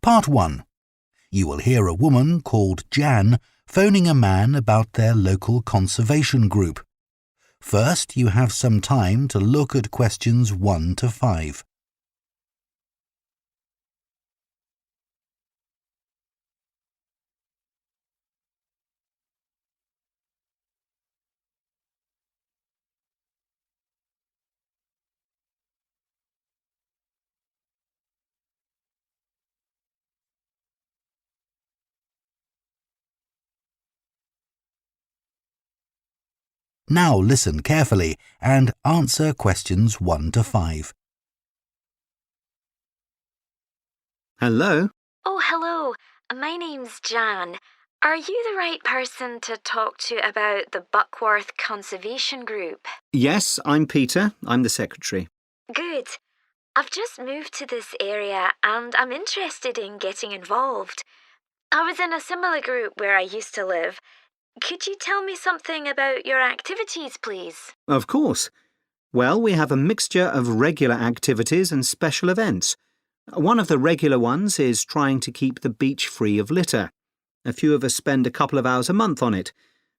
Part 1. You will hear a woman called Jan phoning a man about their local conservation group. First, you have some time to look at questions 1 to 5. Now listen carefully and answer questions 1 to 5. Hello? Oh, hello. My name's Jan. Are you the right person to talk to about the Buckworth Conservation Group? Yes, I'm Peter. I'm the secretary. Good. I've just moved to this area and I'm interested in getting involved. I was in a similar group where I used to live. Could you tell me something about your activities, please? Of course. Well, we have a mixture of regular activities and special events. One of the regular ones is trying to keep the beach free of litter. A few of us spend a couple of hours a month on it,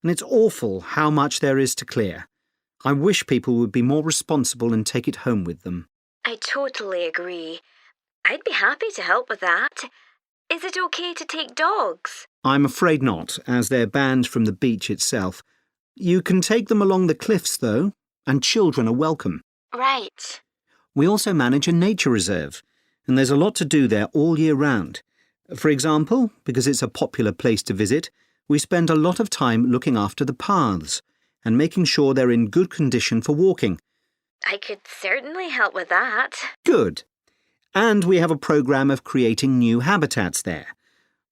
and it's awful how much there is to clear. I wish people would be more responsible and take it home with them. I totally agree. I'd be happy to help with that. Is it okay to take dogs? I'm afraid not, as they're banned from the beach itself. You can take them along the cliffs, though, and children are welcome. Right. We also manage a nature reserve, and there's a lot to do there all year round. For example, because it's a popular place to visit, we spend a lot of time looking after the paths and making sure they're in good condition for walking. I could certainly help with that. Good. And we have a programme of creating new habitats there.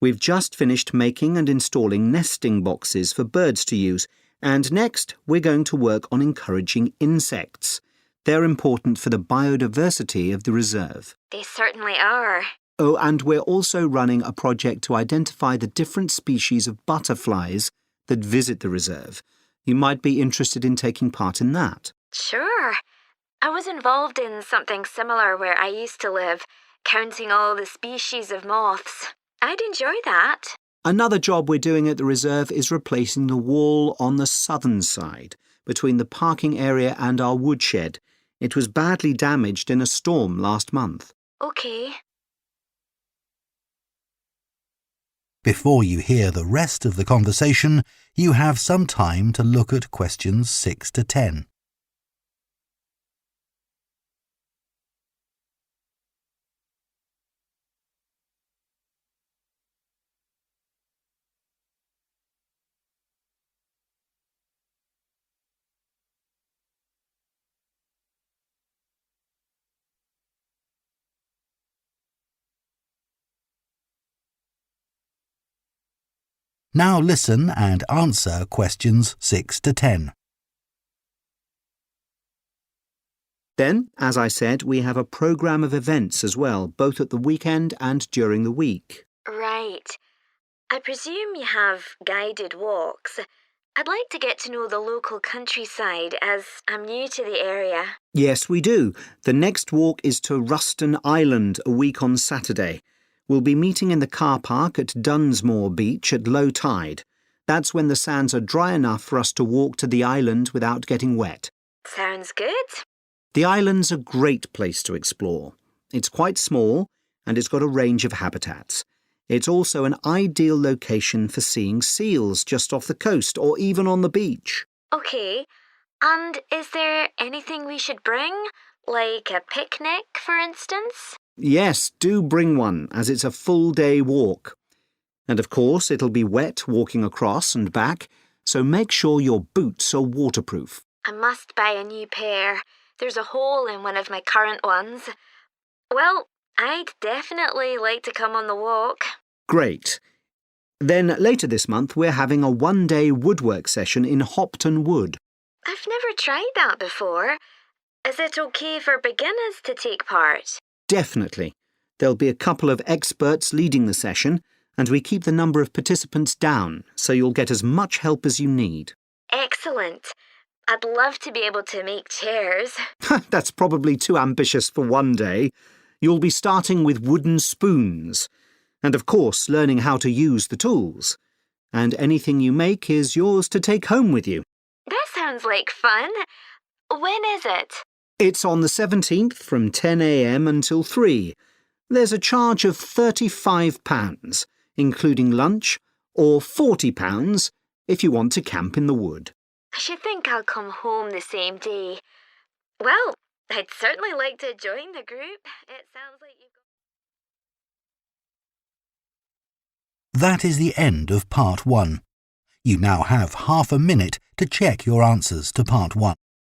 We've just finished making and installing nesting boxes for birds to use, and next we're going to work on encouraging insects. They're important for the biodiversity of the reserve. They certainly are. Oh, and we're also running a project to identify the different species of butterflies that visit the reserve. You might be interested in taking part in that. Sure. I was involved in something similar where I used to live, counting all the species of moths. I'd enjoy that. Another job we're doing at the reserve is replacing the wall on the southern side, between the parking area and our woodshed. It was badly damaged in a storm last month. Okay. Before you hear the rest of the conversation, you have some time to look at questions 6 to 10. Now listen and answer questions 6 to 10. Then, as I said, we have a programme of events as well, both at the weekend and during the week. Right. I presume you have guided walks. I'd like to get to know the local countryside as I'm new to the area. Yes, we do. The next walk is to Ruston Island a week on Saturday. We'll be meeting in the car park at Dunsmore Beach at low tide. That's when the sands are dry enough for us to walk to the island without getting wet. Sounds good. The island's a great place to explore. It's quite small and it's got a range of habitats. It's also an ideal location for seeing seals just off the coast or even on the beach. Okay. And is there anything we should bring? Like a picnic, for instance? Yes, do bring one, as it's a full-day walk. And of course, it'll be wet walking across and back, so make sure your boots are waterproof. I must buy a new pair. There's a hole in one of my current ones. Well, I'd definitely like to come on the walk. Great. Then later this month, we're having a one-day woodwork session in Hopton Wood. I've never tried that before. Is it okay for beginners to take part? Definitely. There'll be a couple of experts leading the session, and we keep the number of participants down, so you'll get as much help as you need. Excellent. I'd love to be able to make chairs. That's probably too ambitious for one day. You'll be starting with wooden spoons. And of course, learning how to use the tools. And anything you make is yours to take home with you. That sounds like fun. When is it? It's on the 17th from 10 a.m. until 3. There's a charge of £35, including lunch, or £40 if you want to camp in the wood. I should think I'll come home the same day. Well, I'd certainly like to join the group. It sounds like you've got... That is the end of Part 1. You now have half a minute to check your answers to Part 1.